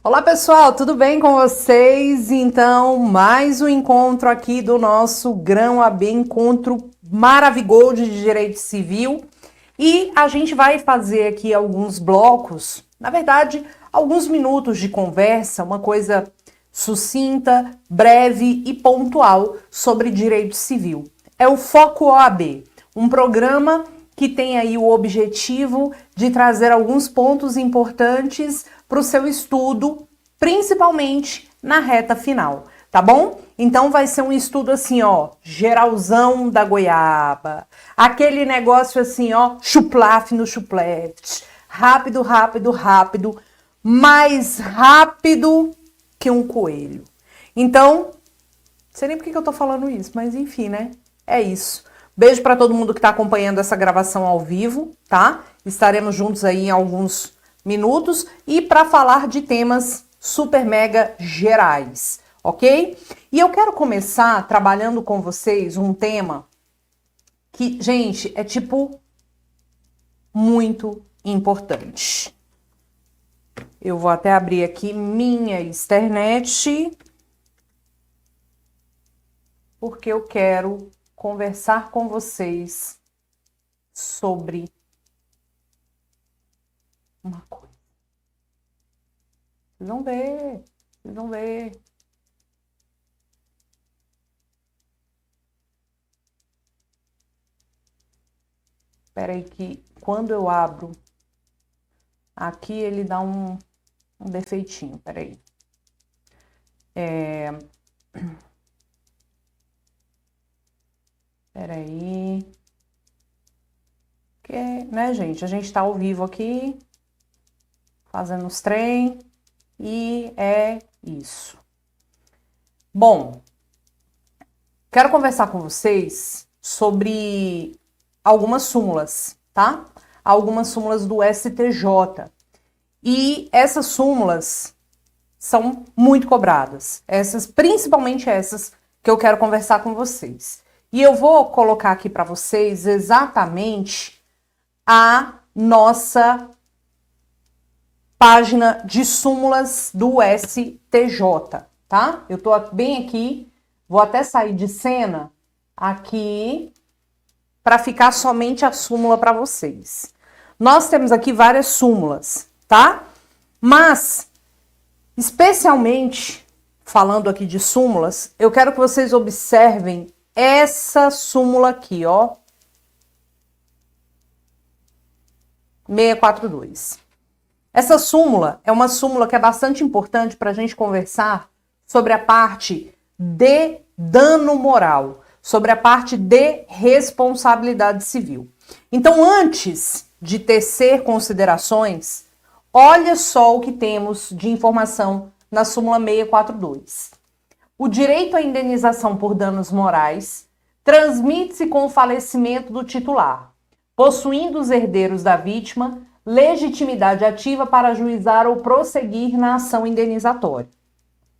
Olá pessoal, tudo bem com vocês? Então, mais um encontro aqui do nosso Grão AB, encontro Maravigold de Direito Civil. E a gente vai fazer aqui alguns blocos, na verdade, alguns minutos de conversa, uma coisa sucinta, breve e pontual sobre direito civil. É o Foco OAB, um programa que tem aí o objetivo de trazer alguns pontos importantes para o seu estudo, principalmente na reta final, tá bom? Então vai ser um estudo assim, ó, geralzão da goiaba, aquele negócio assim, ó, chuplaf no chupleft, rápido, rápido, rápido, mais rápido que um coelho. Então, não sei nem por que eu tô falando isso, mas enfim, né? É isso. Beijo para todo mundo que está acompanhando essa gravação ao vivo, tá? Estaremos juntos aí em alguns minutos e para falar de temas super mega gerais, ok? E eu quero começar trabalhando com vocês um tema que, gente, é tipo muito importante. Eu vou até abrir aqui minha externet porque eu quero conversar com vocês sobre uma coisa. Vocês vão ver, vocês vão ver. Espera aí que quando eu abro aqui ele dá um defeitinho, espera aí. Peraí. Que, né, gente? A gente tá ao vivo aqui, fazendo os trem, e é isso. Bom, quero conversar com vocês sobre algumas súmulas, tá? Algumas súmulas do STJ. E essas súmulas são muito cobradas. Principalmente essas que eu quero conversar com vocês. E eu vou colocar aqui para vocês exatamente a nossa página de súmulas do STJ, tá? Eu tô bem aqui, vou até sair de cena aqui para ficar somente a súmula para vocês. Nós temos aqui várias súmulas, tá? Mas, especialmente falando aqui de súmulas, eu quero que vocês observem essa súmula aqui, ó, 642. Essa súmula é uma súmula que é bastante importante para a gente conversar sobre a parte de dano moral, sobre a parte de responsabilidade civil. Então, antes de tecer considerações, olha só o que temos de informação na súmula 642. O direito à indenização por danos morais transmite-se com o falecimento do titular, possuindo os herdeiros da vítima legitimidade ativa para ajuizar ou prosseguir na ação indenizatória.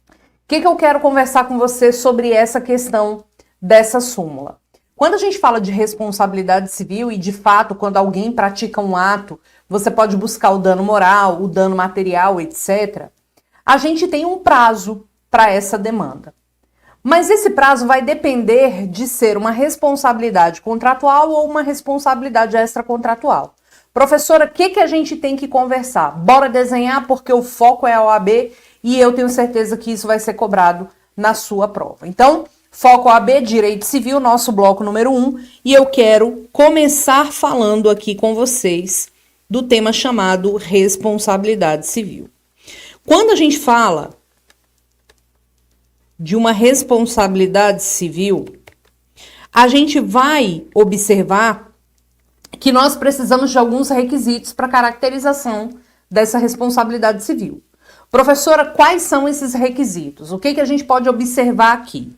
O que eu quero conversar com você sobre essa questão dessa súmula? Quando a gente fala de responsabilidade civil e, de fato, quando alguém pratica um ato, você pode buscar o dano moral, o dano material, etc., a gente tem um prazo para essa demanda. Mas esse prazo vai depender de ser uma responsabilidade contratual ou uma responsabilidade extracontratual. Professora, o que a gente tem que conversar? Bora desenhar, porque o foco é a OAB e eu tenho certeza que isso vai ser cobrado na sua prova. Então, foco OAB, Direito Civil, nosso bloco número 1, e eu quero começar falando aqui com vocês do tema chamado responsabilidade civil. Quando a gente fala de uma responsabilidade civil, a gente vai observar que nós precisamos de alguns requisitos para caracterização dessa responsabilidade civil. Professora, quais são esses requisitos? O que a gente pode observar aqui?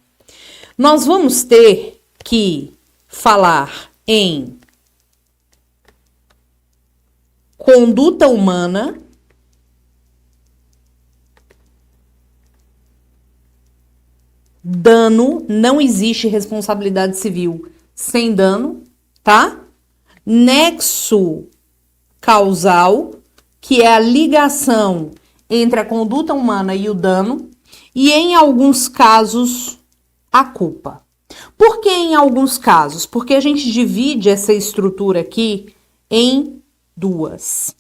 Nós vamos ter que falar em conduta humana, dano, não existe responsabilidade civil sem dano, tá? Nexo causal, que é a ligação entre a conduta humana e o dano, e em alguns casos, a culpa. Por que em alguns casos? Porque a gente divide essa estrutura aqui em duas.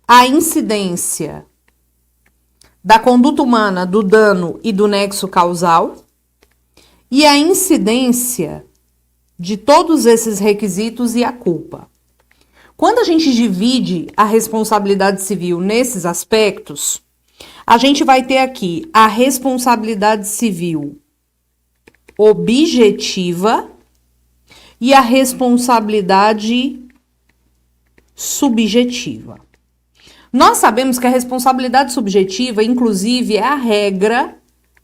A incidência da conduta humana, do dano e do nexo causal, e a incidência de todos esses requisitos e a culpa. Quando a gente divide a responsabilidade civil nesses aspectos, a gente vai ter aqui a responsabilidade civil objetiva e a responsabilidade subjetiva. Nós sabemos que a responsabilidade subjetiva, inclusive, é a regra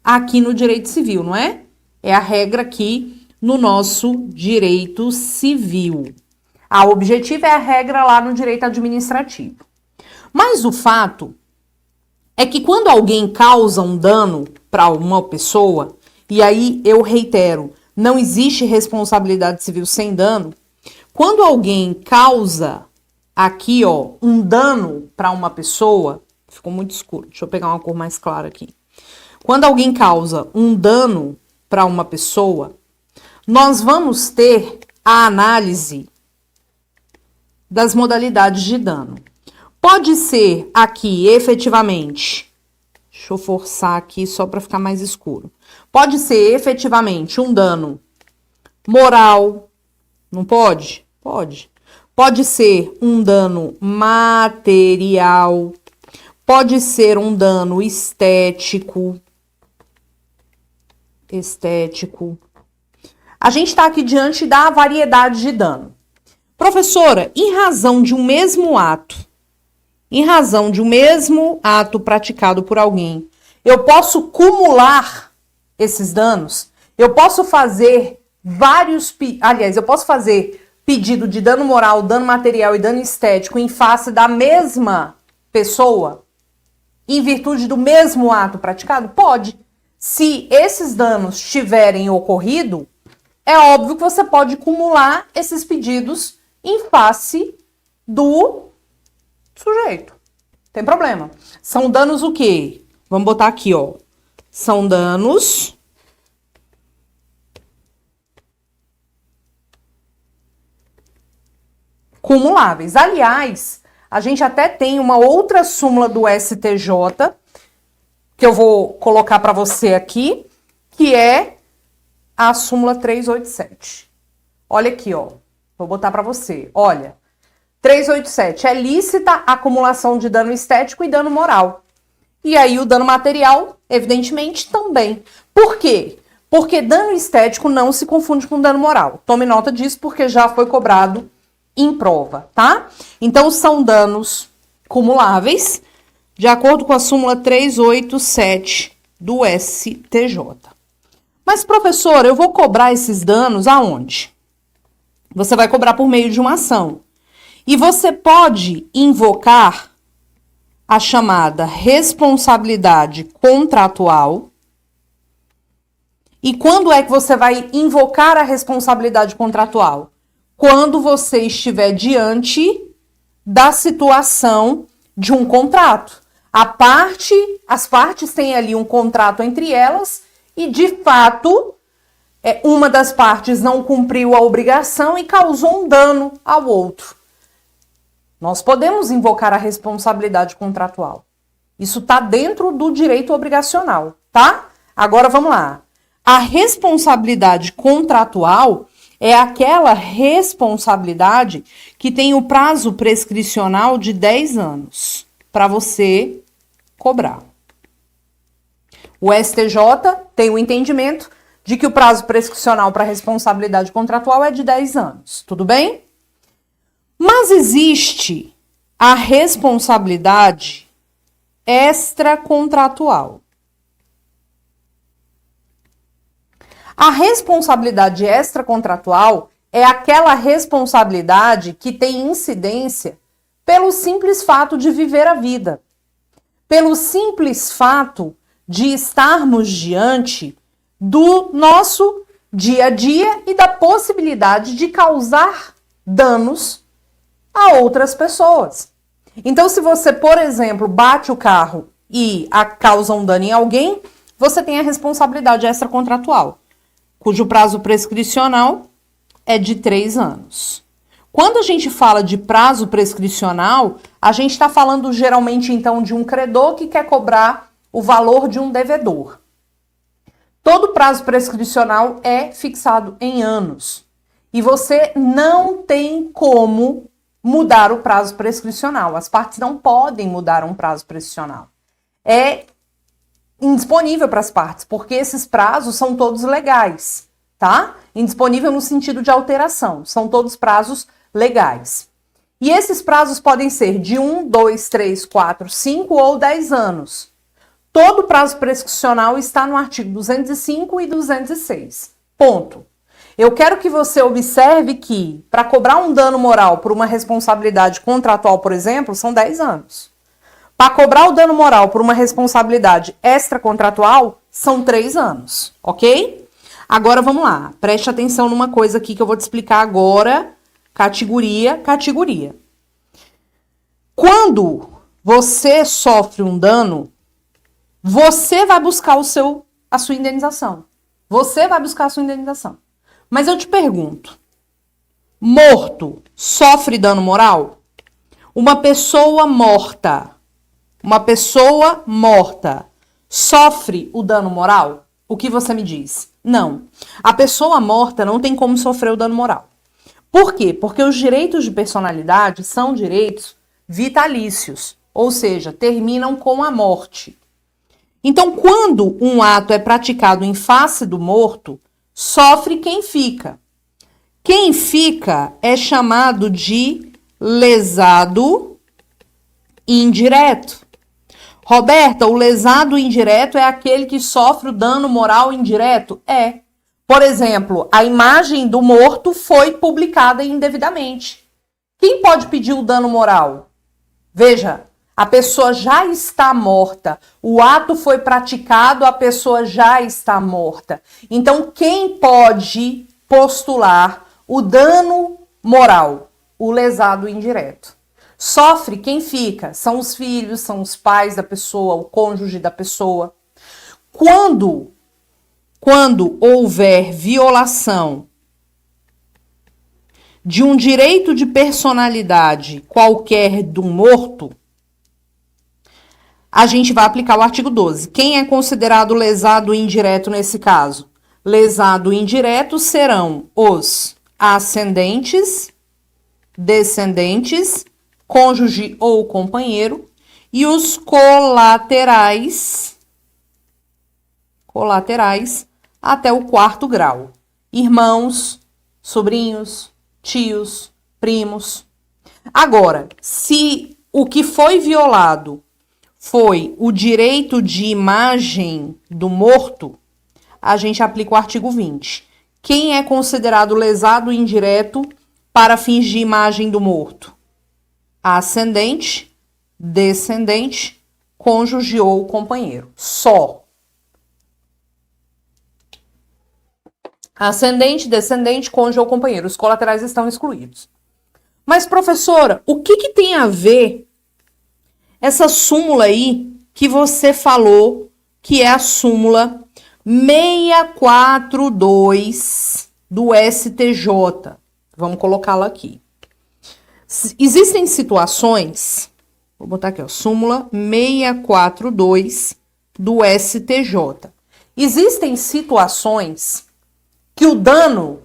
aqui no direito civil, não é? É a regra aqui no nosso direito civil. A objetiva é a regra lá no direito administrativo. Mas o fato é que quando alguém causa um dano para uma pessoa, e aí eu reitero, não existe responsabilidade civil sem dano, quando alguém causa aqui, ó, um dano para uma pessoa, ficou muito escuro, deixa eu pegar uma cor mais clara aqui. Quando alguém causa um dano para uma pessoa, nós vamos ter a análise das modalidades de dano. Pode ser aqui, efetivamente, deixa eu forçar aqui só para ficar mais escuro. Pode ser efetivamente um dano moral, não pode? Pode. Pode ser um dano material, pode ser um dano estético. A gente está aqui diante da variedade de dano. Professora, em razão de um mesmo ato praticado por alguém, eu posso cumular esses danos? Eu posso fazer eu posso fazer pedido de dano moral, dano material e dano estético em face da mesma pessoa, em virtude do mesmo ato praticado? Pode. Se esses danos tiverem ocorrido, é óbvio que você pode cumular esses pedidos em face do sujeito. Tem problema. São danos o quê? Vamos botar aqui, ó. São danos cumuláveis. Aliás, a gente até tem uma outra súmula do STJ, que eu vou colocar para você aqui, que é a súmula 387. Olha aqui, ó. Vou botar para você. Olha, 387. É lícita a acumulação de dano estético e dano moral. E aí o dano material, evidentemente, também. Por quê? Porque dano estético não se confunde com dano moral. Tome nota disso porque já foi cobrado em prova, tá? Então, são danos cumuláveis, de acordo com a súmula 387 do STJ. Mas, professor, eu vou cobrar esses danos aonde? Você vai cobrar por meio de uma ação. E você pode invocar a chamada responsabilidade contratual. E quando é que você vai invocar a responsabilidade contratual? Quando você estiver diante da situação de um contrato. As partes têm ali um contrato entre elas e, de fato, uma das partes não cumpriu a obrigação e causou um dano ao outro. Nós podemos invocar a responsabilidade contratual. Isso está dentro do direito obrigacional, tá? Agora vamos lá. A responsabilidade contratual é aquela responsabilidade que tem o prazo prescricional de 10 anos para você cobrar. O STJ tem o entendimento de que o prazo prescricional para responsabilidade contratual é de 10 anos. Tudo bem? Mas existe a responsabilidade extracontratual. A responsabilidade extracontratual é aquela responsabilidade que tem incidência pelo simples fato de viver a vida, pelo simples fato de estarmos diante do nosso dia a dia e da possibilidade de causar danos a outras pessoas. Então, se você, por exemplo, bate o carro e causa um dano em alguém, você tem a responsabilidade extracontratual, cujo prazo prescricional é de 3 anos. Quando a gente fala de prazo prescricional, a gente está falando geralmente, então, de um credor que quer cobrar o valor de um devedor. Todo prazo prescricional é fixado em anos. E você não tem como mudar o prazo prescricional. As partes não podem mudar um prazo prescricional. É indisponível para as partes, porque esses prazos são todos legais, tá? Indisponível no sentido de alteração. São todos prazos legais. E esses prazos podem ser de 1, 2, 3, 4, 5 ou 10 anos. Todo prazo prescricional está no artigo 205 e 206. Ponto. Eu quero que você observe que, para cobrar um dano moral por uma responsabilidade contratual, por exemplo, são 10 anos. Para cobrar o dano moral por uma responsabilidade extracontratual, são 3 anos, ok? Agora vamos lá, preste atenção numa coisa aqui que eu vou te explicar agora, categoria. Quando você sofre um dano, você vai buscar a sua indenização. Você vai buscar a sua indenização. Mas eu te pergunto, morto sofre dano moral? Uma pessoa morta sofre o dano moral? O que você me diz? Não. A pessoa morta não tem como sofrer o dano moral. Por quê? Porque os direitos de personalidade são direitos vitalícios, ou seja, terminam com a morte. Então, quando um ato é praticado em face do morto, sofre quem fica. Quem fica é chamado de lesado indireto. Roberta, o lesado indireto é aquele que sofre o dano moral indireto? É. Por exemplo, a imagem do morto foi publicada indevidamente. Quem pode pedir o dano moral? Veja, a pessoa já está morta. O ato foi praticado, a pessoa já está morta. Então, quem pode postular o dano moral? O lesado indireto. Sofre quem fica? São os filhos, são os pais da pessoa, o cônjuge da pessoa. Quando houver violação de um direito de personalidade qualquer do morto, a gente vai aplicar o artigo 12. Quem é considerado lesado indireto nesse caso? Lesado indireto serão os ascendentes, descendentes, cônjuge ou companheiro, e os colaterais até o 4º grau. Irmãos, sobrinhos, tios, primos. Agora, se o que foi violado foi o direito de imagem do morto, a gente aplica o artigo 20. Quem é considerado lesado indireto para fins de imagem do morto? Ascendente, descendente, cônjuge ou companheiro. Só. Ascendente, descendente, cônjuge ou companheiro. Os colaterais estão excluídos. Mas, professora, o que tem a ver essa súmula aí que você falou, que é a súmula 642 do STJ? Vamos colocá-la aqui. Existem situações, vou botar aqui, ó, súmula 642 do STJ. Existem situações que o dano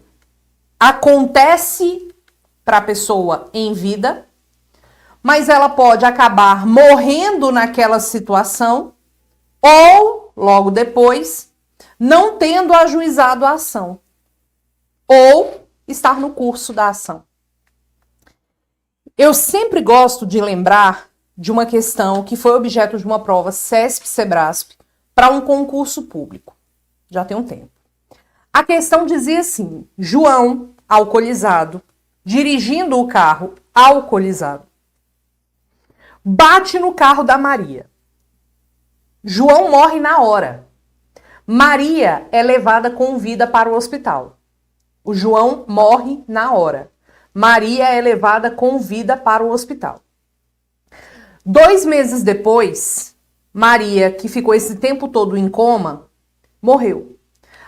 acontece para a pessoa em vida, mas ela pode acabar morrendo naquela situação ou, logo depois, não tendo ajuizado a ação ou estar no curso da ação. Eu sempre gosto de lembrar de uma questão que foi objeto de uma prova CESP-SEBRASP para um concurso público. Já tem um tempo. A questão dizia assim: João, alcoolizado, dirigindo o carro alcoolizado, bate no carro da Maria. João morre na hora. Maria é levada com vida para o hospital. O João morre na hora. Maria é levada com vida para o hospital. 2 meses depois, Maria, que ficou esse tempo todo em coma, morreu.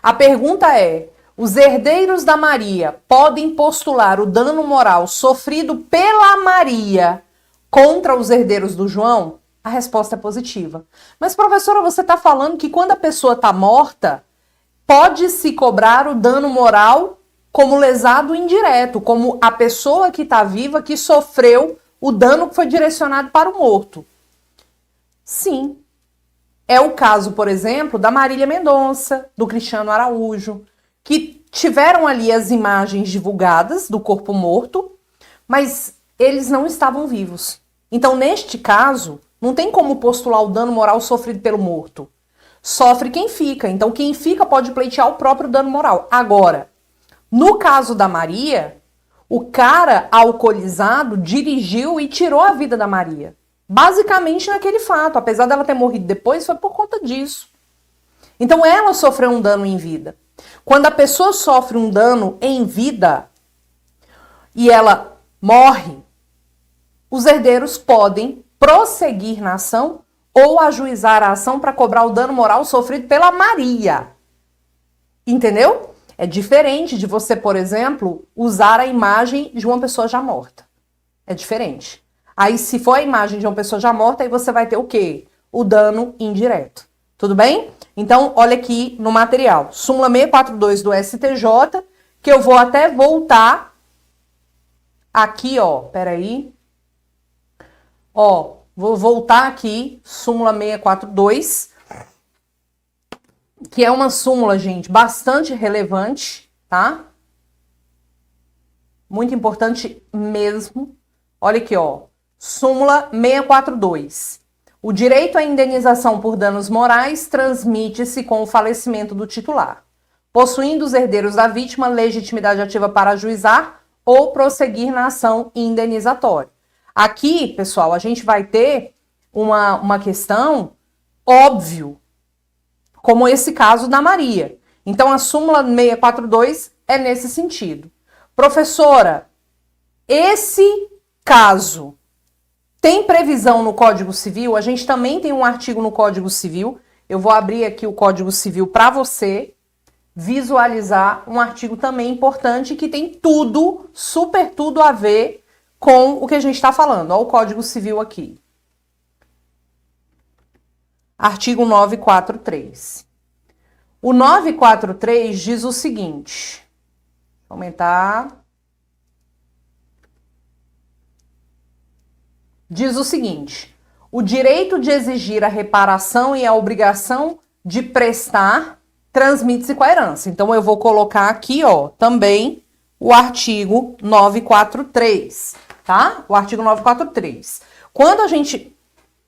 A pergunta é: os herdeiros da Maria podem postular o dano moral sofrido pela Maria contra os herdeiros do João? A resposta é positiva. Mas, professora, você está falando que quando a pessoa está morta, pode-se cobrar o dano moral como lesado indireto, como a pessoa que está viva que sofreu o dano que foi direcionado para o morto. Sim. É o caso, por exemplo, da Marília Mendonça, do Cristiano Araújo, que tiveram ali as imagens divulgadas do corpo morto, mas eles não estavam vivos. Então, neste caso, não tem como postular o dano moral sofrido pelo morto. Sofre quem fica. Então, quem fica pode pleitear o próprio dano moral. Agora, no caso da Maria, o cara alcoolizado dirigiu e tirou a vida da Maria. Basicamente naquele fato. Apesar dela ter morrido depois, foi por conta disso. Então, ela sofreu um dano em vida. Quando a pessoa sofre um dano em vida e ela morre, os herdeiros podem prosseguir na ação ou ajuizar a ação para cobrar o dano moral sofrido pela Maria. Entendeu? É diferente de você, por exemplo, usar a imagem de uma pessoa já morta. É diferente. Aí, se for a imagem de uma pessoa já morta, aí você vai ter o quê? O dano indireto. Tudo bem? Então, olha aqui no material. Súmula 642 do STJ, que eu vou até voltar aqui, ó. Peraí. Ó, vou voltar aqui, súmula 642, que é uma súmula, gente, bastante relevante, tá? Muito importante mesmo. Olha aqui, ó. Súmula 642. O direito à indenização por danos morais transmite-se com o falecimento do titular, possuindo os herdeiros da vítima legitimidade ativa para ajuizar ou prosseguir na ação indenizatória. Aqui, pessoal, a gente vai ter uma questão óbvio, como esse caso da Maria. Então, a súmula 642 é nesse sentido. Professora, esse caso tem previsão no Código Civil? A gente também tem um artigo no Código Civil. Eu vou abrir aqui o Código Civil para você visualizar um artigo também importante que tem tudo, super tudo a ver com o que a gente está falando. Olha o Código Civil aqui. Artigo 943. O 943 diz o seguinte. Vou aumentar. Diz o seguinte: o direito de exigir a reparação e a obrigação de prestar transmite-se com a herança. Então, eu vou colocar aqui, ó, também o artigo 943, tá? O artigo 943. Quando a gente...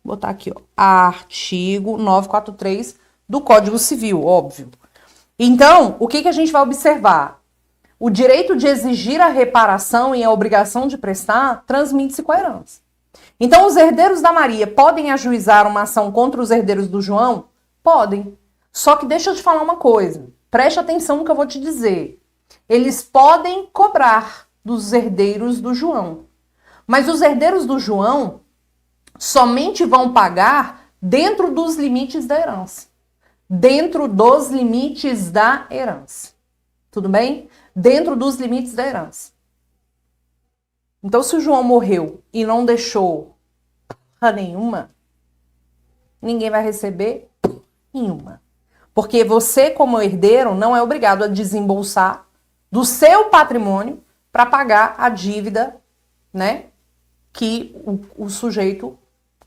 Vou botar aqui, ó, artigo 943 do Código Civil, óbvio. Então, o que a gente vai observar? O direito de exigir a reparação e a obrigação de prestar transmite-se com a herança. Então, os herdeiros da Maria podem ajuizar uma ação contra os herdeiros do João? Podem. Só que deixa eu te falar uma coisa. Preste atenção no que eu vou te dizer. Eles podem cobrar dos herdeiros do João. Mas os herdeiros do João somente vão pagar dentro dos limites da herança. Dentro dos limites da herança. Tudo bem? Dentro dos limites da herança. Então, se o João morreu e não deixou nenhuma, ninguém vai receber nenhuma. Porque você, como herdeiro, não é obrigado a desembolsar do seu patrimônio para pagar a dívida, né, que o sujeito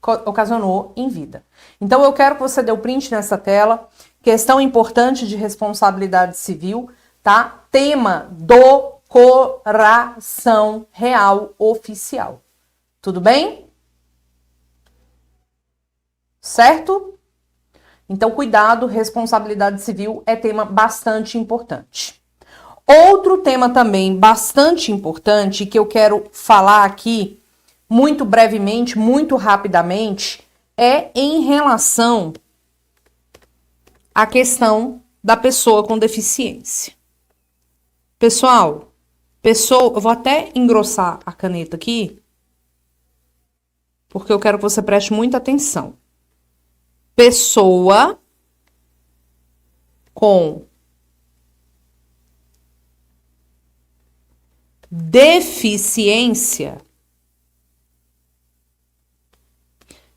ocasionou em vida. Então, eu quero que você dê o print nessa tela. Questão importante de responsabilidade civil, tá? Tema do coração real oficial. Tudo bem? Certo? Então, cuidado, responsabilidade civil é tema bastante importante. Outro tema também bastante importante que eu quero falar aqui muito brevemente, muito rapidamente, é em relação à questão da pessoa com deficiência. Pessoal, eu vou até engrossar a caneta aqui, porque eu quero que você preste muita atenção. Pessoa com deficiência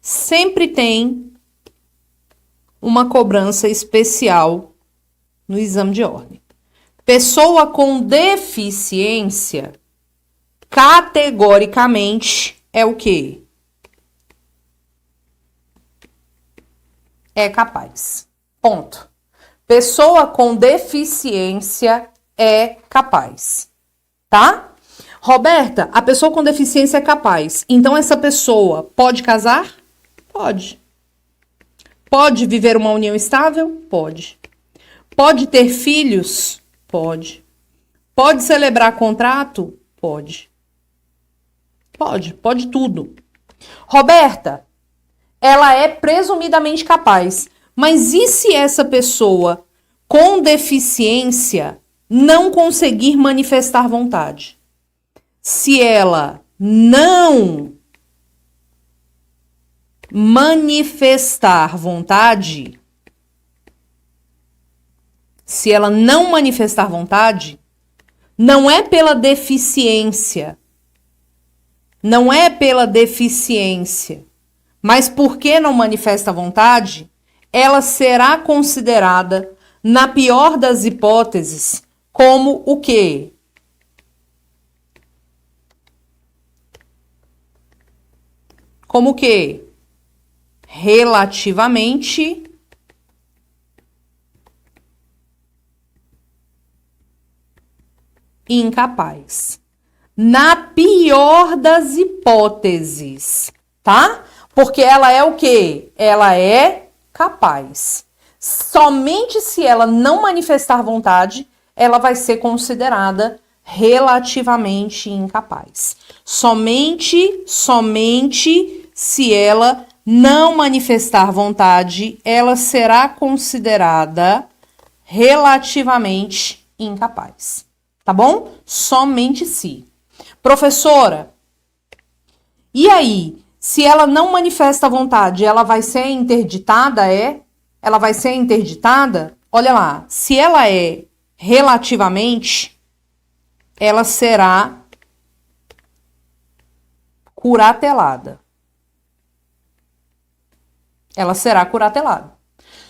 sempre tem uma cobrança especial no exame de ordem. Pessoa com deficiência, categoricamente, é o quê? É capaz. Ponto. Pessoa com deficiência é capaz. Tá? Roberta, a pessoa com deficiência é capaz. Então, essa pessoa pode casar? Pode. Pode viver uma união estável? Pode. Pode ter filhos? Pode. Pode celebrar contrato? Pode. Pode tudo. Roberta, ela é presumidamente capaz. Mas e se essa pessoa com deficiência não conseguir manifestar vontade? Se ela não manifestar vontade, não é pela deficiência, mas porque não manifesta vontade, ela será considerada, na pior das hipóteses, como o quê? Como o quê? Relativamente incapaz. Na pior das hipóteses, tá? Porque ela é o quê? Ela é capaz. Somente se ela não manifestar vontade, ela vai ser considerada relativamente incapaz. Somente se ela não manifestar vontade, ela será considerada relativamente incapaz. Tá bom? Somente se. Professora, e aí? Se ela não manifesta vontade, ela vai ser interditada? Ela vai ser interditada? Olha lá, se ela é relativamente, ela será curatelada. Ela será curatelada.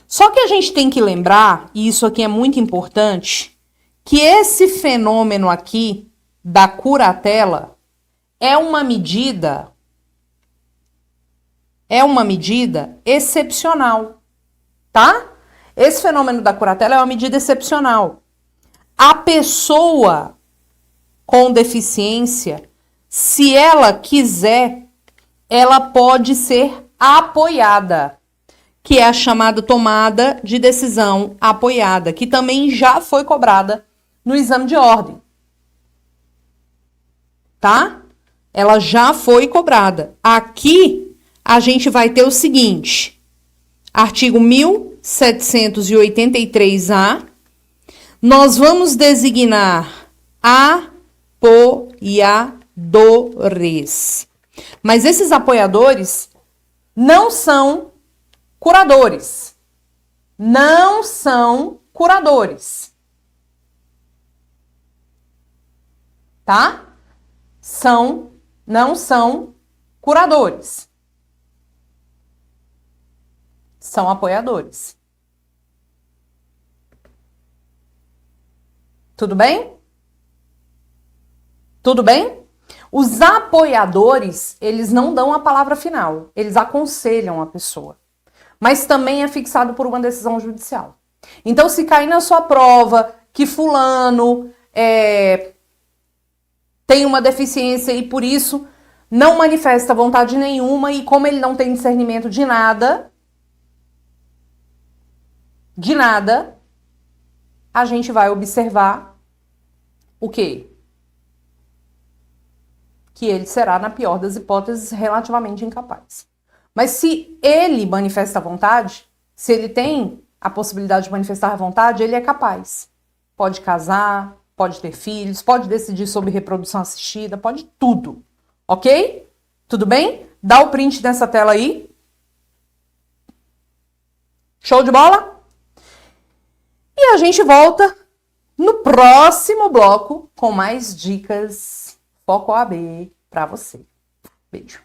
Só que a gente tem que lembrar, e isso aqui é muito importante, que esse fenômeno aqui da curatela é uma medida excepcional, tá? Esse fenômeno da curatela é uma medida excepcional. A pessoa com deficiência, se ela quiser, ela pode ser apoiada, que é a chamada tomada de decisão apoiada, que também já foi cobrada no exame de ordem. Tá? Ela já foi cobrada. Aqui a gente vai ter o seguinte: artigo 1783-A, nós vamos designar apoiadores. Mas esses apoiadores não são curadores. Não são curadores. Tá? Não são curadores. São apoiadores. Tudo bem? Tudo bem? Os apoiadores, eles não dão a palavra final. Eles aconselham a pessoa. Mas também é fixado por uma decisão judicial. Então, se cair na sua prova que fulano tem uma deficiência e por isso não manifesta vontade nenhuma, e como ele não tem discernimento de nada, a gente vai observar o quê? Que ele será, na pior das hipóteses, relativamente incapaz. Mas se ele manifesta vontade, se ele tem a possibilidade de manifestar a vontade, ele é capaz. Pode casar, pode ter filhos, pode decidir sobre reprodução assistida, pode tudo. Ok? Tudo bem? Dá o print dessa tela aí. Show de bola? E a gente volta no próximo bloco com mais dicas Foco OAB para você. Beijo.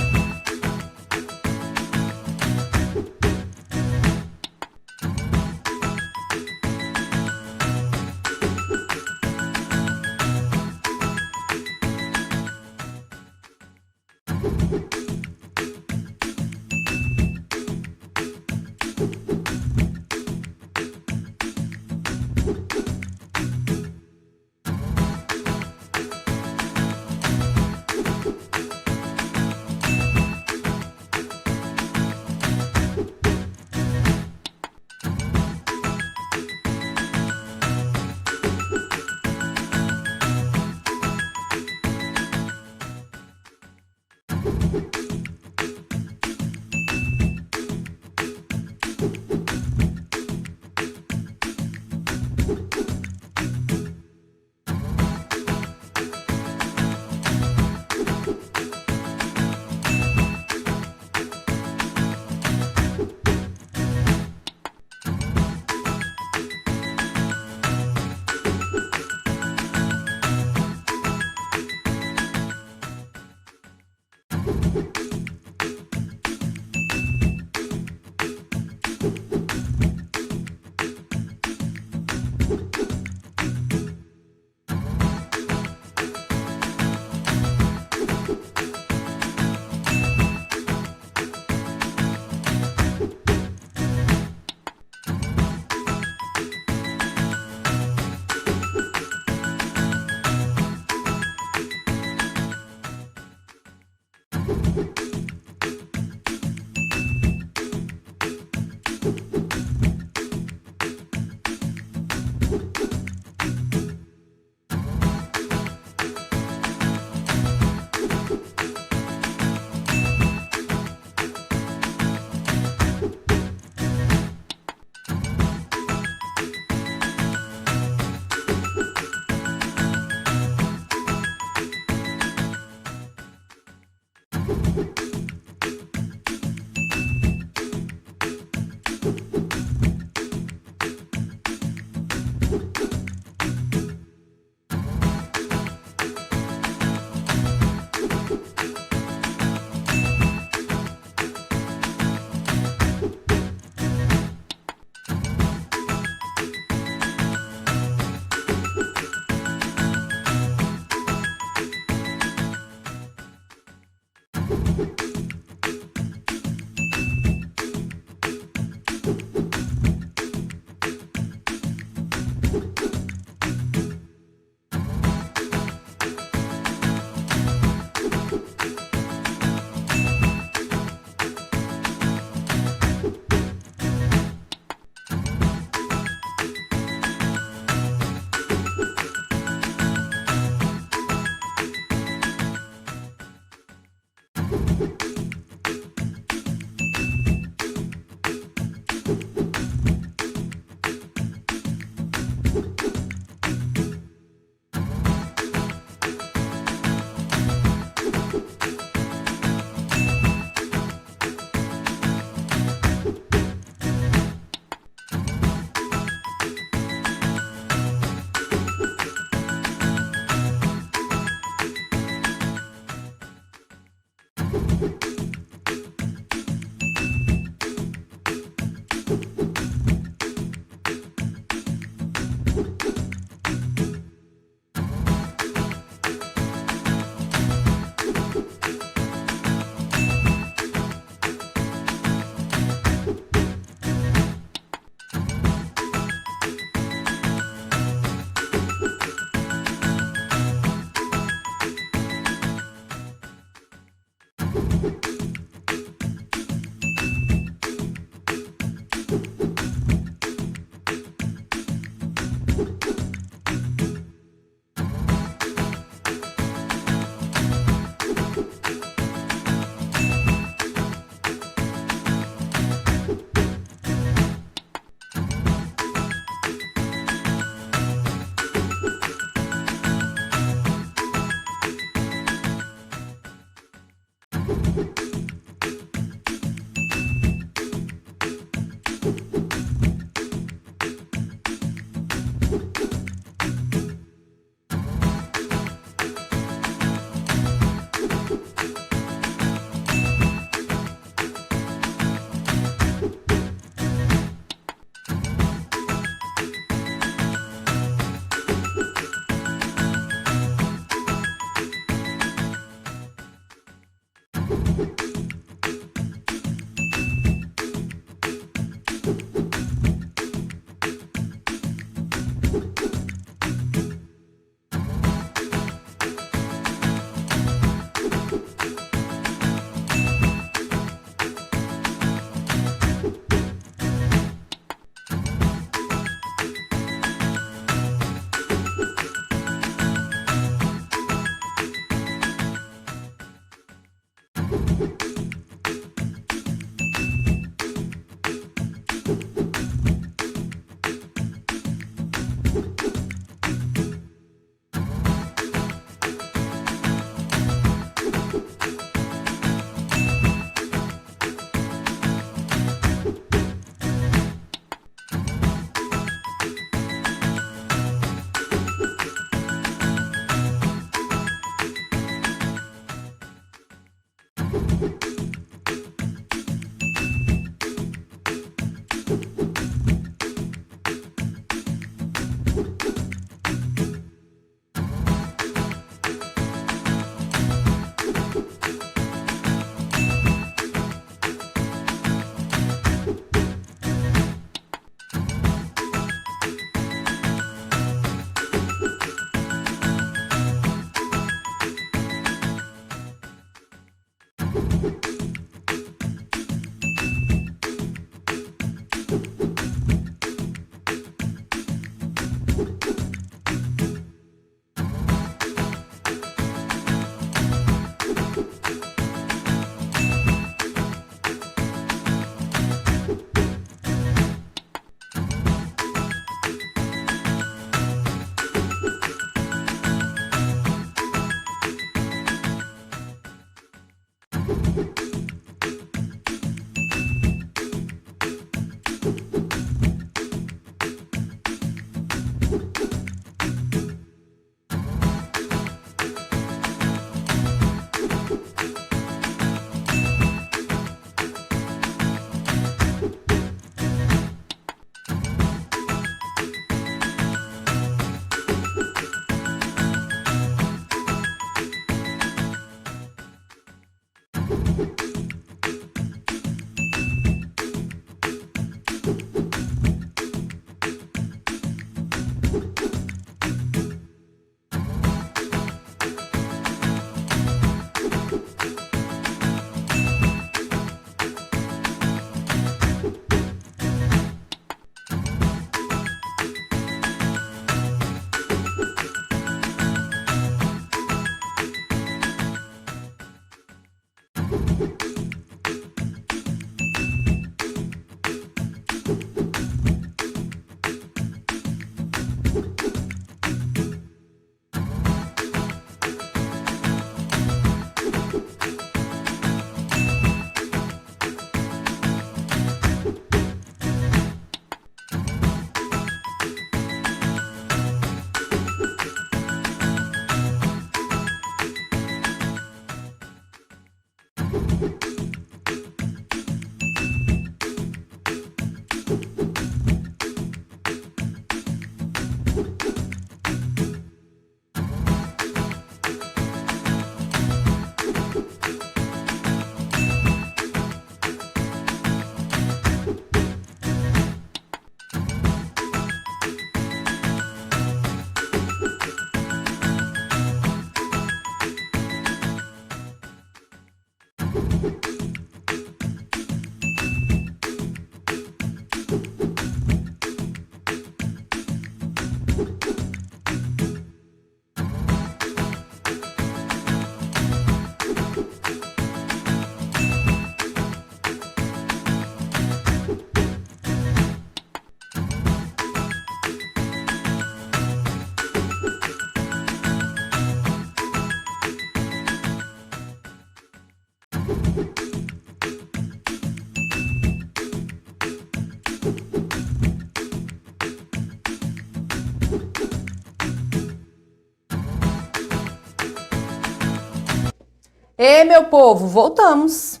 E meu povo, voltamos.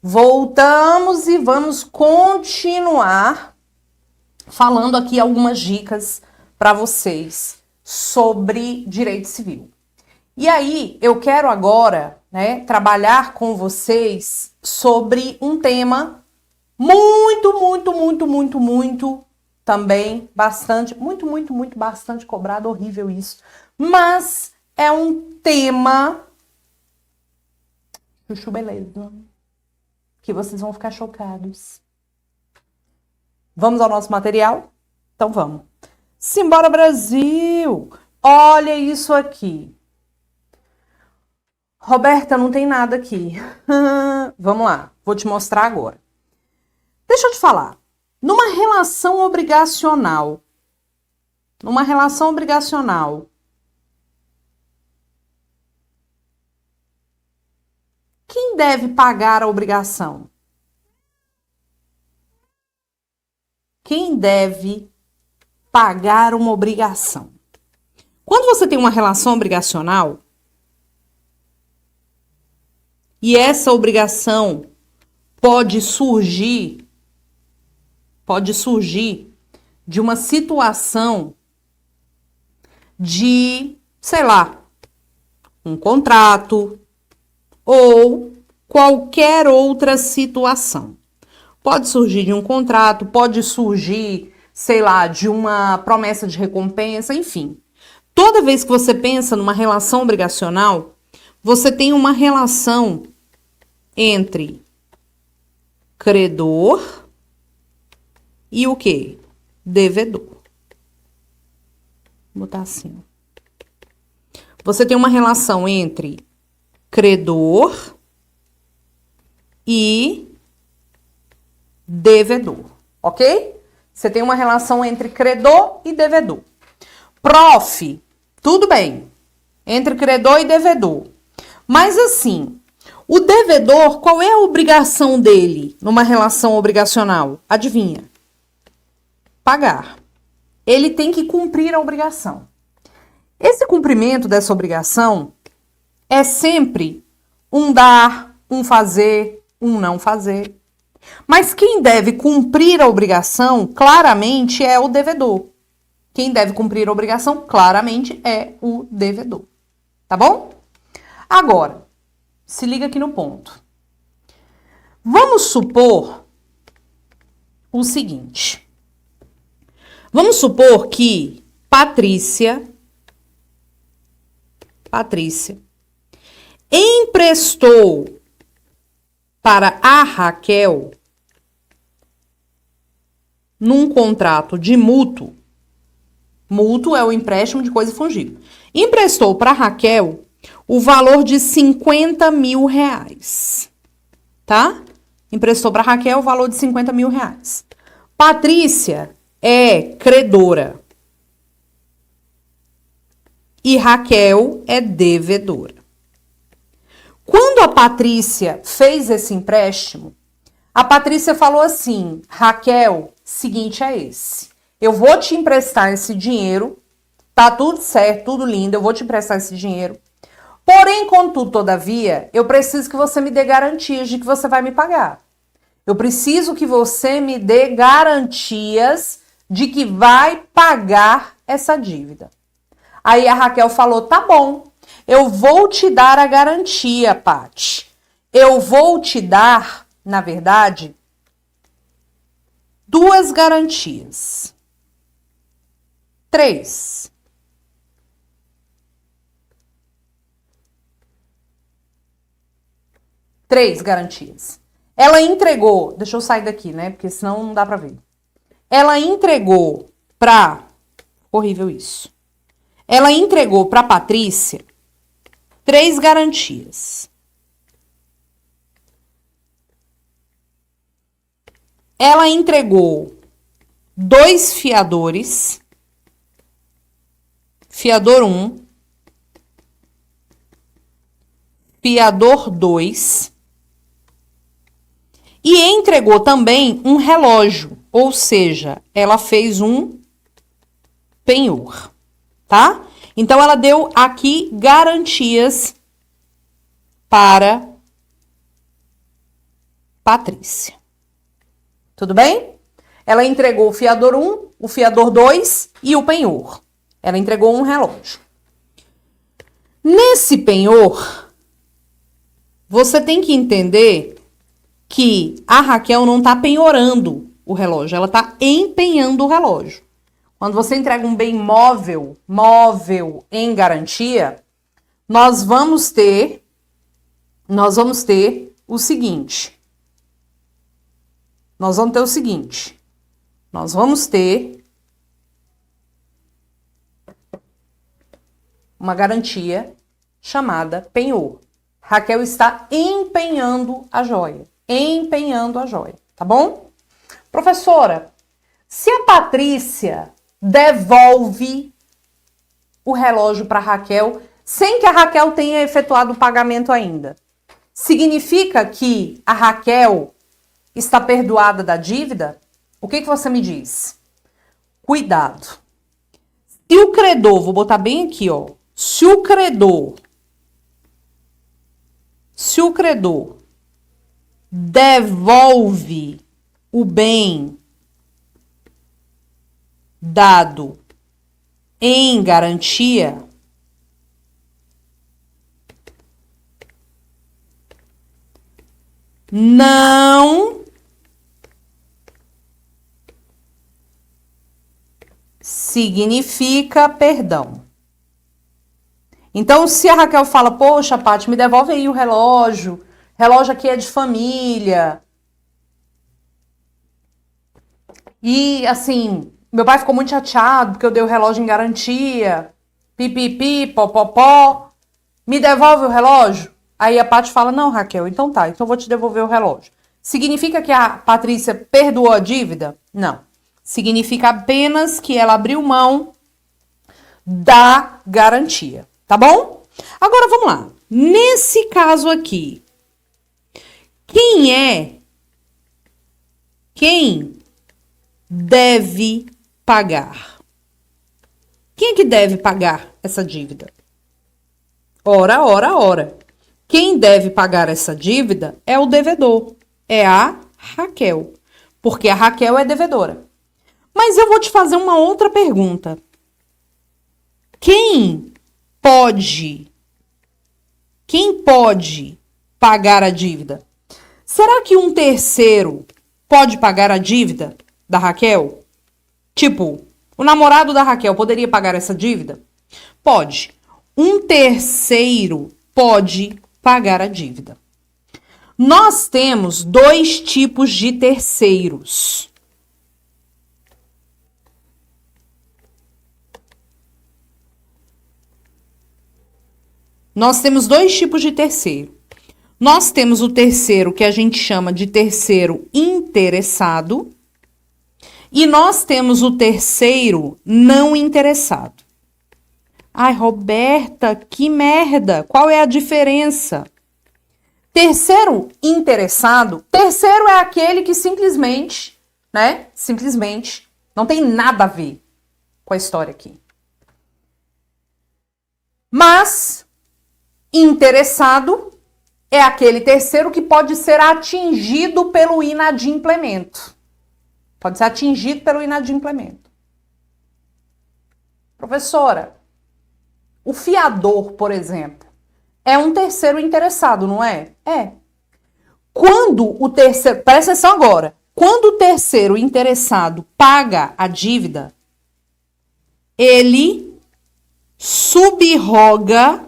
Voltamos e vamos continuar falando aqui algumas dicas para vocês sobre direito civil. E aí, eu quero agora, né, trabalhar com vocês sobre um tema muito também bastante cobrado, horrível isso. Mas é um tema chuchu beleza, que vocês vão ficar chocados. Vamos ao nosso material? Então vamos. Simbora, Brasil! Olha isso aqui. Roberta, não tem nada aqui. Vamos lá, vou te mostrar agora. Deixa eu te falar. Numa relação obrigacional, quem deve pagar a obrigação? Quem deve pagar uma obrigação? Quando você tem uma relação obrigacional e essa obrigação pode surgir de uma situação de, sei lá, um contrato ou qualquer outra situação. Pode surgir de um contrato, pode surgir, sei lá, de uma promessa de recompensa, enfim. Toda vez que você pensa numa relação obrigacional, você tem uma relação entre credor e o quê? Devedor. Vou botar assim. Você tem uma relação entre credor e devedor, ok? Você tem uma relação entre credor e devedor. Prof, tudo bem, entre credor e devedor. Mas assim, o devedor, qual é a obrigação dele numa relação obrigacional? Adivinha? Pagar. Ele tem que cumprir a obrigação. Esse cumprimento dessa obrigação é sempre um dar, um fazer, um não fazer. Mas quem deve cumprir a obrigação, claramente, é o devedor. Quem deve cumprir a obrigação, claramente, é o devedor. Tá bom? Agora, se liga aqui no ponto. Vamos supor o seguinte. Vamos supor que Patrícia emprestou para a Raquel num contrato de mútuo. Mútuo é o empréstimo de coisa fungível. Emprestou para a Raquel o valor de 50 mil reais. Tá? Emprestou para a Raquel o valor de 50 mil reais. Patrícia é credora. E Raquel é devedora. Quando a Patrícia fez esse empréstimo, a Patrícia falou assim: Raquel, seguinte é esse. Eu vou te emprestar esse dinheiro, tá tudo certo, tudo lindo, eu vou te emprestar esse dinheiro. Porém, contudo, todavia, eu preciso que você me dê garantias de que você vai me pagar. Eu preciso que você me dê garantias de que vai pagar essa dívida. Aí a Raquel falou: tá bom, eu vou te dar a garantia, Paty. Eu vou te dar, na verdade, 2 garantias. 3. Três garantias. Ela entregou, deixa eu sair daqui, né? Porque senão não dá pra ver. Ela entregou pra... Horrível isso. Ela entregou pra Patrícia 3 garantias. Ela entregou 2 fiadores. Fiador 1. Fiador 2. E entregou também um relógio, ou seja, ela fez um penhor, tá? Então, ela deu aqui garantias para Patrícia. Tudo bem? Ela entregou o fiador 1, o fiador 2 e o penhor. Ela entregou um relógio. Nesse penhor, você tem que entender que a Raquel não está penhorando o relógio, ela está empenhando o relógio. Quando você entrega um bem móvel em garantia, nós vamos ter o seguinte. Nós vamos ter uma garantia chamada penhor. Raquel está empenhando a joia. Tá bom? Professora, se a Patrícia devolve o relógio para Raquel sem que a Raquel tenha efetuado o pagamento ainda, significa que a Raquel está perdoada da dívida? O que você me diz? Cuidado. Se o credor, vou botar bem aqui, ó. Se o credor devolve o bem dado em garantia, não significa perdão. Então, se a Raquel fala, poxa, Paty, me devolve aí o relógio aqui é de família. E, assim, meu pai ficou muito chateado porque eu dei o relógio em garantia. Pipipi, popopó. Me devolve o relógio? Aí a Paty fala, não, Raquel, então tá, então eu vou te devolver o relógio. Significa que a Patrícia perdoou a dívida? Não. Significa apenas que ela abriu mão da garantia, tá bom? Agora vamos lá. Nesse caso aqui, quem deve pagar? Quem é que deve pagar essa dívida? Ora. Quem deve pagar essa dívida é o devedor, é a Raquel, porque a Raquel é devedora. Mas eu vou te fazer uma outra pergunta. Quem pode pagar a dívida? Será que um terceiro pode pagar a dívida da Raquel? Tipo, o namorado da Raquel poderia pagar essa dívida? Pode. Um terceiro pode pagar a dívida. Nós temos dois tipos de terceiros. Nós temos dois tipos de terceiro. Nós temos o terceiro que a gente chama de terceiro interessado e nós temos o terceiro não interessado. Ai, Roberta, que merda! Qual é a diferença? Terceiro interessado, terceiro é aquele que simplesmente, não tem nada a ver com a história aqui. Mas interessado é aquele terceiro que pode ser atingido pelo inadimplemento. Professora, o fiador, por exemplo, é um terceiro interessado, não é? É. Quando o terceiro, presta atenção agora, quando o terceiro interessado paga a dívida, ele subroga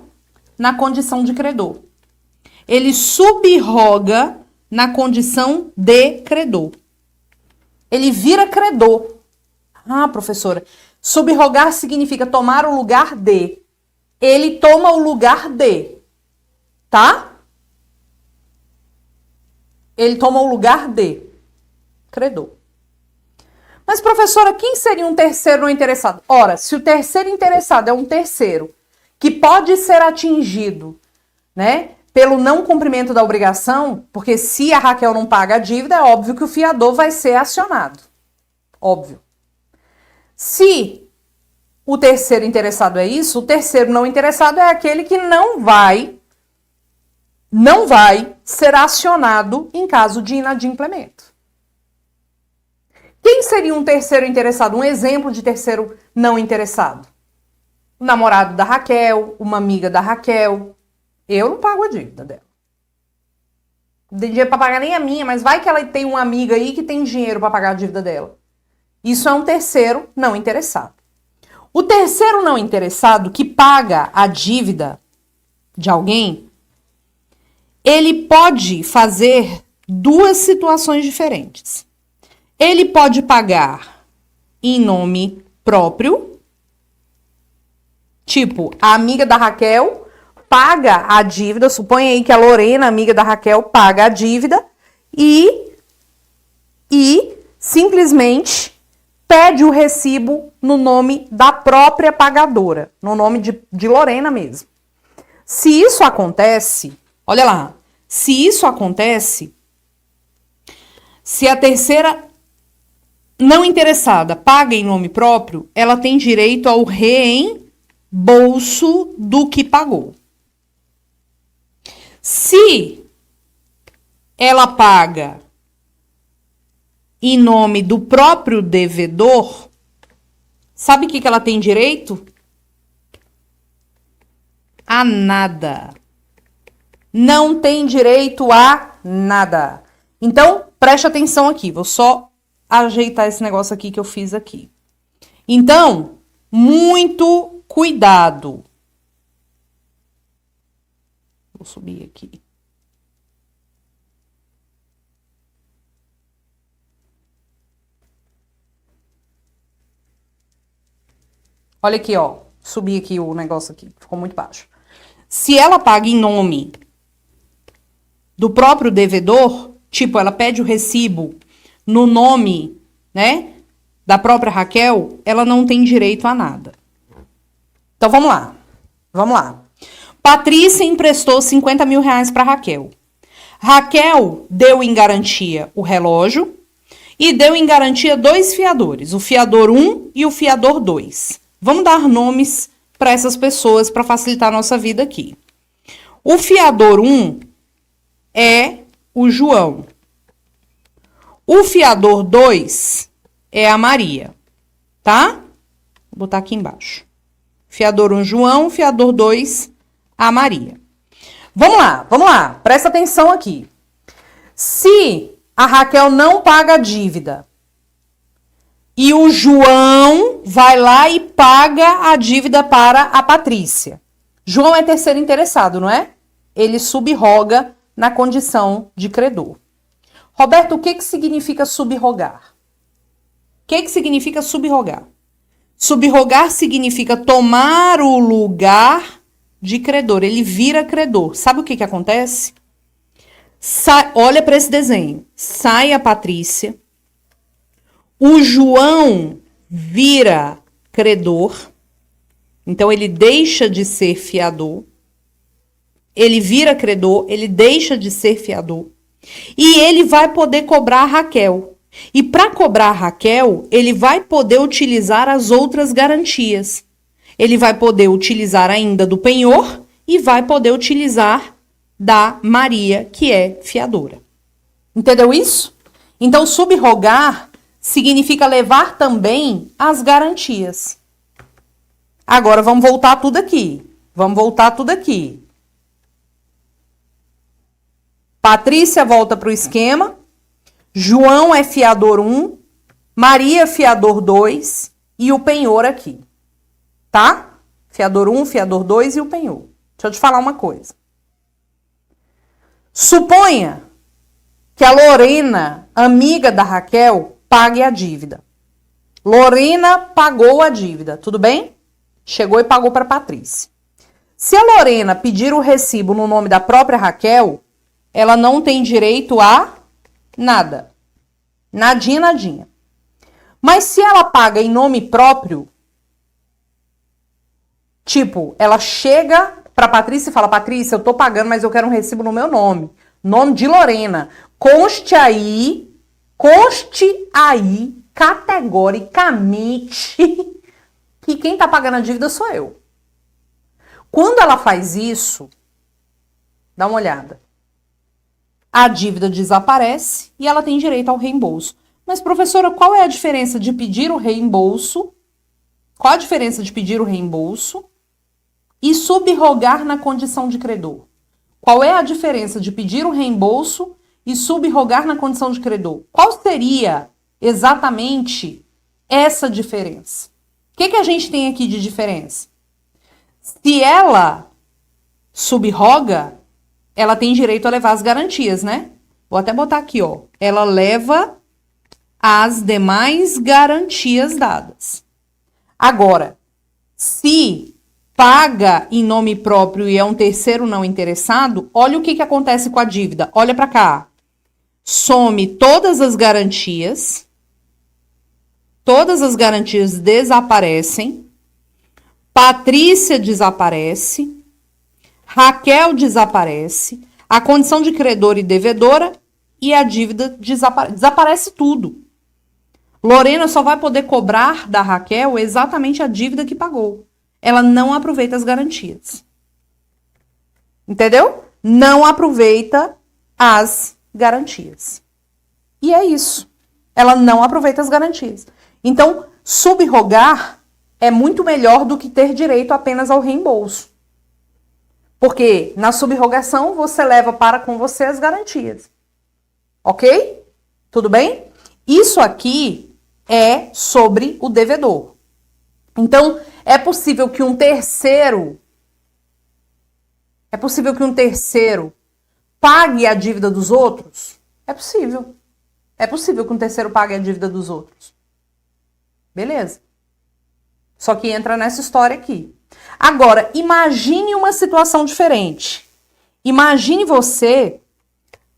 na condição de credor. Ele subroga na condição de credor. Ele vira credor. Ah, professora, subrogar significa tomar o lugar de. Ele toma o lugar de, tá? Ele toma o lugar de credor. Mas, professora, quem seria um terceiro não interessado? Ora, se o terceiro interessado é um terceiro que pode ser atingido, né, pelo não cumprimento da obrigação, porque se a Raquel não paga a dívida, é óbvio que o fiador vai ser acionado. Óbvio. Se o terceiro interessado é isso, o terceiro não interessado é aquele que não vai não vai ser acionado em caso de inadimplemento. Quem seria um terceiro interessado? Um exemplo de terceiro não interessado? O namorado da Raquel, uma amiga da Raquel. Eu não pago a dívida dela. Não tem dinheiro para pagar nem a minha, mas vai que ela tem uma amiga aí que tem dinheiro para pagar a dívida dela. Isso é um terceiro não interessado. O terceiro não interessado que paga a dívida de alguém, ele pode fazer duas situações diferentes. Ele pode pagar em nome próprio, tipo, a amiga da Raquel paga a dívida, suponha aí que a Lorena, amiga da Raquel, paga a dívida e simplesmente pede o recibo no nome da própria pagadora, no nome de Lorena mesmo. Se isso acontece, olha lá, se isso acontece, se a terceira não interessada paga em nome próprio, ela tem direito ao reembolso do que pagou. Se ela paga em nome do próprio devedor, sabe o que ela tem direito? A nada. Não tem direito a nada. Então, preste atenção aqui. Vou só ajeitar esse negócio aqui que eu fiz aqui. Então, muito cuidado. Vou subir aqui. Olha aqui, ó. Subi aqui o negócio aqui. Ficou muito baixo. Se ela paga em nome do próprio devedor, tipo, ela pede o recibo no nome, né, da própria Raquel, ela não tem direito a nada. Então, vamos lá. Vamos lá. Patrícia emprestou 50 mil reais para Raquel. Raquel deu em garantia o relógio e deu em garantia 2 fiadores, o fiador 1 e o fiador 2. Vamos dar nomes para essas pessoas para facilitar a nossa vida aqui. O fiador 1 é o João. O fiador 2 é a Maria, tá? Vou botar aqui embaixo. Fiador 1, João, fiador 2, a Maria. Vamos lá, presta atenção aqui. Se a Raquel não paga a dívida e o João vai lá e paga a dívida para a Patrícia. João é terceiro interessado, não é? Ele subroga na condição de credor. Roberto, o que significa subrogar? O que significa subrogar? Subrogar significa tomar o lugar de credor. Ele vira credor. Sabe o que acontece? Olha para esse desenho. Sai a Patrícia. O João vira credor. Então, ele deixa de ser fiador. Ele vira credor. Ele deixa de ser fiador. E ele vai poder cobrar a Raquel. E para cobrar a Raquel, ele vai poder utilizar as outras garantias. Ele vai poder utilizar ainda do penhor e vai poder utilizar da Maria, que é fiadora. Entendeu isso? Então, subrogar significa levar também as garantias. Agora, vamos voltar tudo aqui. Patrícia volta para o esquema. João é fiador 1, Maria fiador 2 e o penhor aqui. Tá? Fiador 1, fiador 2 e o penhor. Deixa eu te falar uma coisa. Suponha que a Lorena, amiga da Raquel, pague a dívida. Lorena pagou a dívida, tudo bem? Chegou e pagou para Patrícia. Se a Lorena pedir o recibo no nome da própria Raquel, ela não tem direito a nada. Nadinha, nadinha. Mas se ela paga em nome próprio, tipo, ela chega para Patrícia e fala: Patrícia, eu tô pagando, mas eu quero um recibo no meu nome. Nome de Lorena. Conste aí, categoricamente, que quem tá pagando a dívida sou eu. Quando ela faz isso, Dá uma olhada. A dívida desaparece e ela tem direito ao reembolso. Mas, professora, qual é a diferença de pedir o reembolso? Qual a diferença de pedir o reembolso e subrogar na condição de credor? Qual é a diferença de pedir o reembolso e subrogar na condição de credor? Qual seria exatamente essa diferença? O que a gente tem aqui de diferença? Se ela subroga, ela tem direito a levar as garantias, né? Vou até botar aqui, ó. Ela leva as demais garantias dadas. Agora, se paga em nome próprio e é um terceiro não interessado, olha o que acontece com a dívida. Olha para cá. Some todas as garantias desaparecem, Patrícia desaparece, Raquel desaparece, a condição de credor e devedora e a dívida desaparece tudo. Lorena só vai poder cobrar da Raquel exatamente a dívida que pagou. Ela não aproveita as garantias. Entendeu? Não aproveita as garantias. E é isso. Ela não aproveita as garantias. Então, subrogar é muito melhor do que ter direito apenas ao reembolso. Porque na subrogação você leva para com você as garantias. Ok? Tudo bem? Isso aqui é sobre o devedor. Então, é possível que um terceiro pague a dívida dos outros? É possível. É possível que um terceiro pague a dívida dos outros. Beleza. Só que entra nessa história aqui. Agora, imagine uma situação diferente. Imagine você,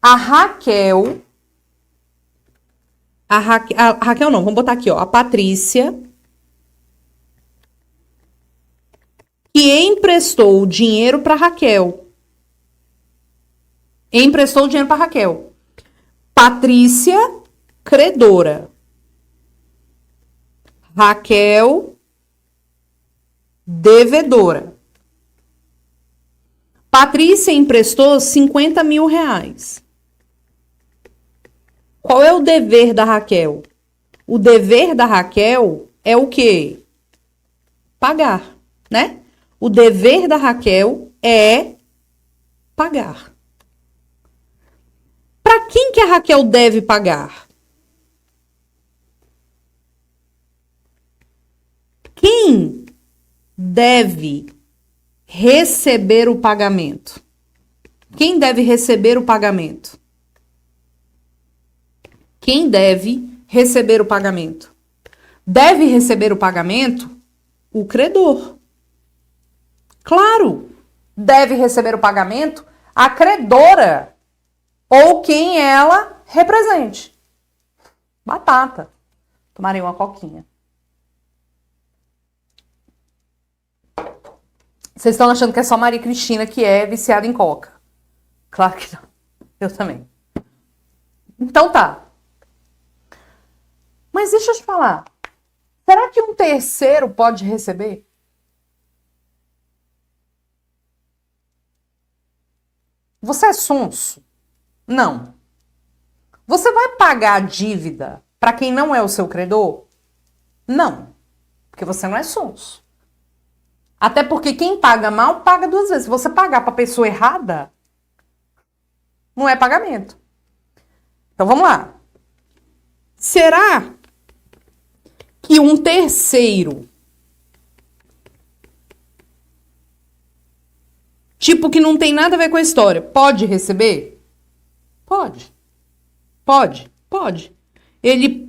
a Raquel não, vamos botar aqui, ó, a Patrícia, que emprestou o dinheiro para Raquel. Patrícia, credora. Raquel, devedora. Patrícia emprestou 50 mil reais. Qual é o dever da Raquel? O dever da Raquel é o quê? Pagar, né? O dever da Raquel é pagar. Para quem que a Raquel deve pagar? Quem deve receber o pagamento? Quem deve receber o pagamento? Quem deve receber o pagamento? Deve receber o pagamento o credor. Claro, deve receber o pagamento a credora ou quem ela represente. Batata. Tomarei uma coquinha. Vocês estão achando que é só Maria Cristina que é viciada em coca? Claro que não. Eu também. Então tá. Mas deixa eu te falar. Será que um terceiro pode receber? Você é sonso? Não. Você vai pagar a dívida para quem não é o seu credor? Não. Porque você não é sonso. Até porque quem paga mal, paga duas vezes. Se você pagar para a pessoa errada, não é pagamento. Então vamos lá. Será que um terceiro, tipo que não tem nada a ver com a história, pode receber? Pode. Pode.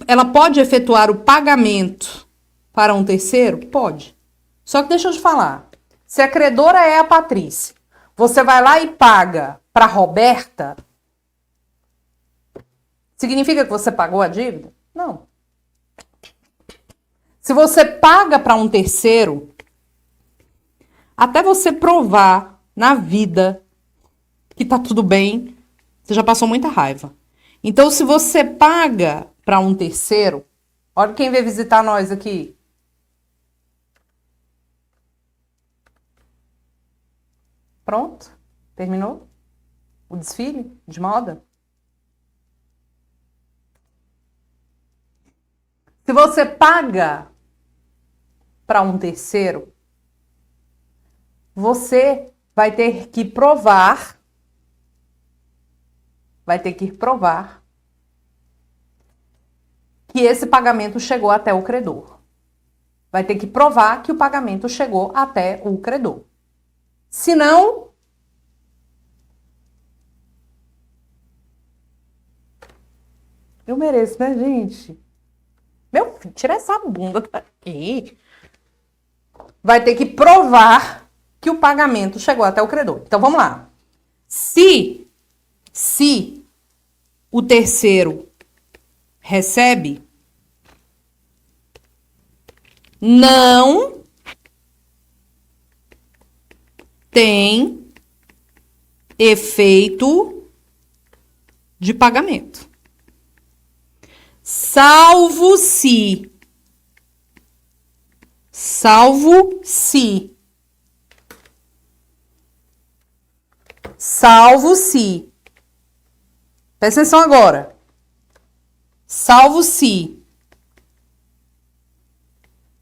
Ela pode efetuar o pagamento para um terceiro? Pode. Só que deixa eu te falar. Se a credora é a Patrícia, você vai lá e paga para Roberta, significa que você pagou a dívida? Não. Se você paga para um terceiro, até você provar na vida que tá tudo bem, você já passou muita raiva. Então, se você paga para um terceiro, olha quem veio visitar nós aqui. Pronto? Terminou? o desfile de moda? Se você paga para um terceiro, você vai ter que provar que esse pagamento chegou até o credor. Vai ter que provar que o pagamento chegou até o credor. Se não, eu mereço, né, gente? Meu filho, tira essa bunda daqui. Vai ter que provar que o pagamento chegou até o credor. Então, vamos lá. Se o terceiro recebe, não tem efeito de pagamento. Salvo se presta atenção agora. Salvo se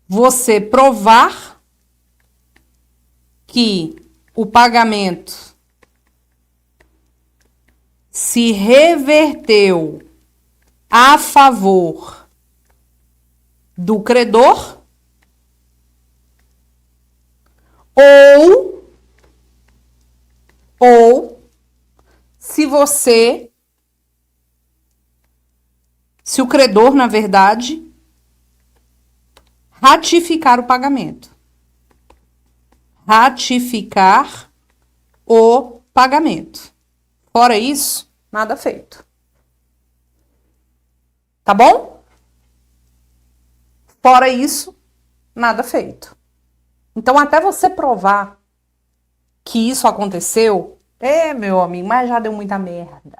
você provar que o pagamento se reverteu a favor do credor ou se o credor, na verdade, ratificar o pagamento. Ratificar o pagamento. Fora isso, nada feito. Tá bom? Fora isso, nada feito. Então, até você provar que isso aconteceu, meu amigo, mas já deu muita merda.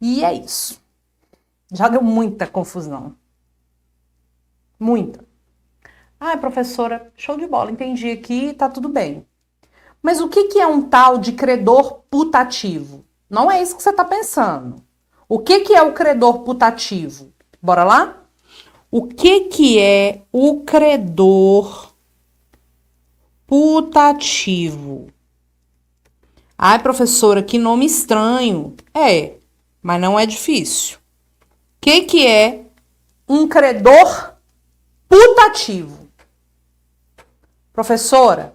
E é isso. Já deu muita confusão. Muita. Ai, professora, show de bola, entendi aqui, tá tudo bem. Mas o que é um tal de credor putativo? Não é isso que você tá pensando. O que é o credor putativo? Bora lá? O que é o credor putativo? Ai, professora, que nome estranho. Mas não é difícil. O que é um credor putativo? Professora,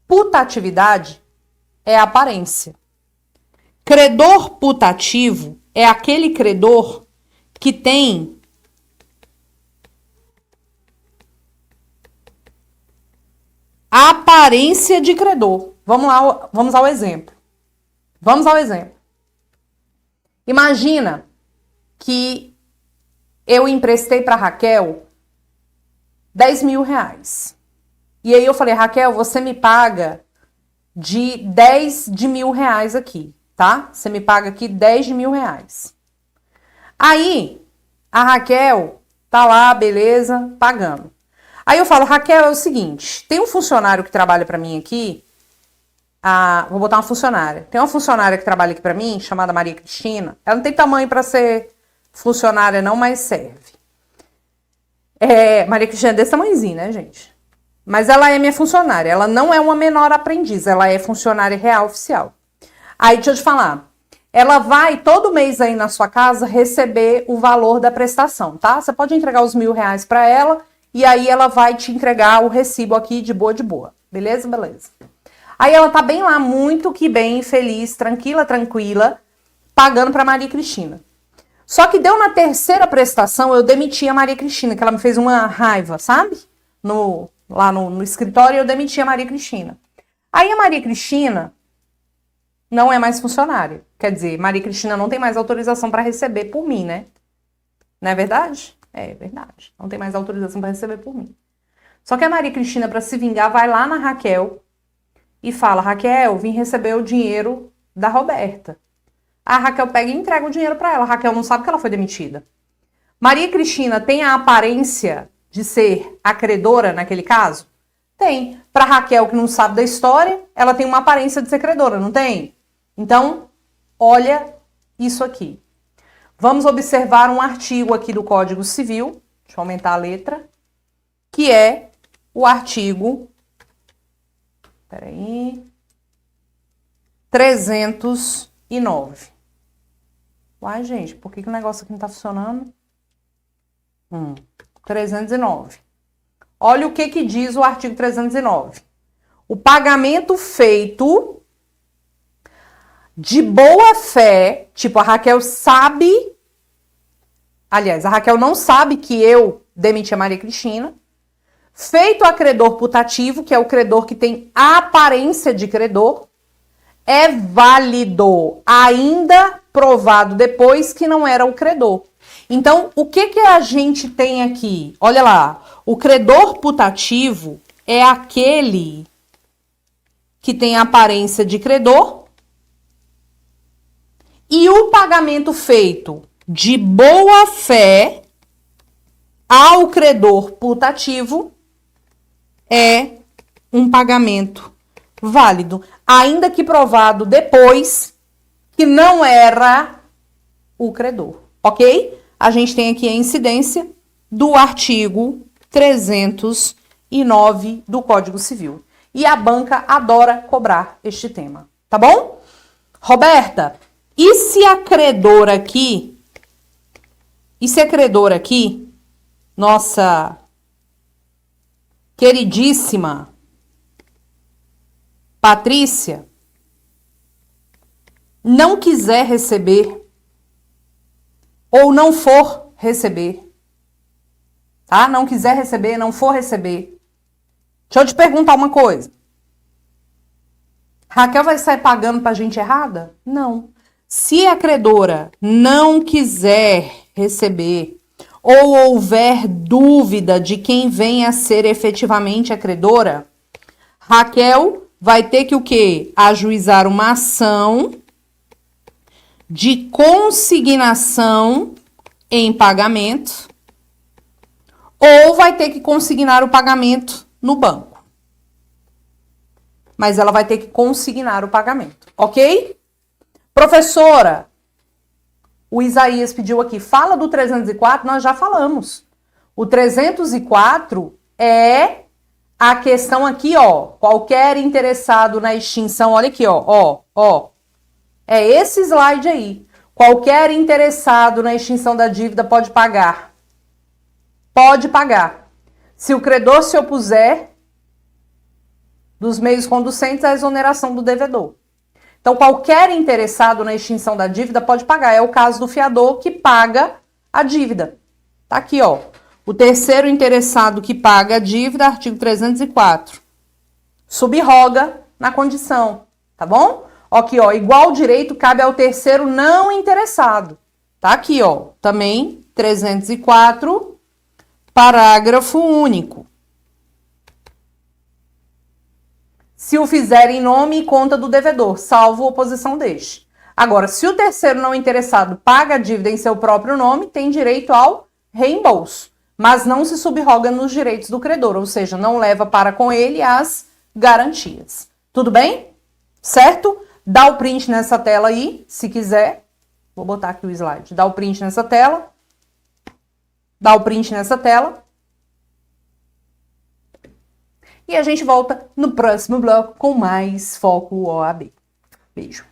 putatividade é aparência. Credor putativo é aquele credor que tem aparência de credor. Vamos lá, vamos ao exemplo. Imagina que eu emprestei para Raquel 10 mil reais. E aí eu falei, Raquel, você me paga de 10 de mil reais aqui, tá? Você me paga aqui 10 de mil reais. Aí, a Raquel tá lá, beleza, pagando. Aí eu falo, Raquel, é o seguinte, tem um funcionário que trabalha para mim aqui, vou botar uma funcionária. Tem uma funcionária que trabalha aqui para mim, chamada Maria Cristina. Ela não tem tamanho para ser funcionária não, mas serve. Maria Cristina é desse tamanhozinho, né, gente? Mas ela é minha funcionária. Ela não é uma menor aprendiz, ela é funcionária real oficial. Aí, deixa eu te falar. Ela vai todo mês aí na sua casa receber o valor da prestação, tá? Você pode entregar os 1.000 reais para ela e aí ela vai te entregar o recibo aqui de boa, de boa. Beleza? Beleza. Aí ela tá bem lá, muito que bem, feliz, tranquila, pagando pra Maria Cristina. Só que deu na terceira prestação, eu demiti a Maria Cristina, que ela me fez uma raiva, sabe? Lá no escritório, eu demiti a Maria Cristina. Aí a Maria Cristina não é mais funcionária. Quer dizer, Maria Cristina não tem mais autorização para receber por mim, né? Não é verdade? É verdade. Não tem mais autorização para receber por mim. Só que a Maria Cristina, para se vingar, vai lá na Raquel e fala, Raquel, vim receber o dinheiro da Roberta. A Raquel pega e entrega o dinheiro para ela. A Raquel não sabe que ela foi demitida. Maria Cristina tem a aparência de ser a credora naquele caso? Tem. Para Raquel, que não sabe da história, ela tem uma aparência de ser credora, não tem? Então, olha isso aqui. Vamos observar um artigo aqui do Código Civil, deixa eu aumentar a letra, que é o artigo, 309. Uai, gente, por que o negócio aqui não tá funcionando? 309. Olha o que diz o artigo 309. O pagamento feito de boa fé, tipo, a Raquel sabe, aliás, a Raquel não sabe que eu demiti a Maria Cristina, feito a credor putativo, que é o credor que tem a aparência de credor, é válido, ainda provado depois que não era o credor. Então, o que a gente tem aqui? Olha lá, o credor putativo é aquele que tem a aparência de credor e o pagamento feito de boa fé ao credor putativo é um pagamento válido, ainda que provado depois que não era o credor, ok? A gente tem aqui a incidência do artigo 309 do Código Civil. E a banca adora cobrar este tema, tá bom? Roberta, e se a credora aqui, nossa queridíssima Patrícia, não quiser receber ou não for receber, tá? Não quiser receber, não for receber. Deixa eu te perguntar uma coisa. Raquel vai sair pagando pra gente errada? Não. Se a credora não quiser receber ou houver dúvida de quem venha a ser efetivamente a credora, Raquel vai ter que o quê? Ajuizar uma ação de consignação em pagamento ou vai ter que consignar o pagamento no banco. Mas ela vai ter que consignar o pagamento, ok? Professora, o Isaías pediu aqui, fala do 304, nós já falamos. O 304 é a questão aqui, ó, qualquer interessado na extinção, olha aqui, ó. É esse slide aí. Qualquer interessado na extinção da dívida pode pagar. Pode pagar. Se o credor se opuser dos meios conducentes à exoneração do devedor. Então, qualquer interessado na extinção da dívida pode pagar. É o caso do fiador que paga a dívida. Tá aqui, ó. O terceiro interessado que paga a dívida, artigo 304. Subroga na condição, tá bom? Aqui, ó, igual direito cabe ao terceiro não interessado. Tá aqui, ó, também 304, parágrafo único. Se o fizer em nome e conta do devedor, salvo oposição deste. Agora, se o terceiro não interessado paga a dívida em seu próprio nome, tem direito ao reembolso, mas não se subroga nos direitos do credor, ou seja, não leva para com ele as garantias. Tudo bem? Certo? Dá o print nessa tela aí, se quiser. Vou botar aqui o slide. Dá o print nessa tela. Dá o print nessa tela. E a gente volta no próximo bloco com mais Foco OAB. Beijo.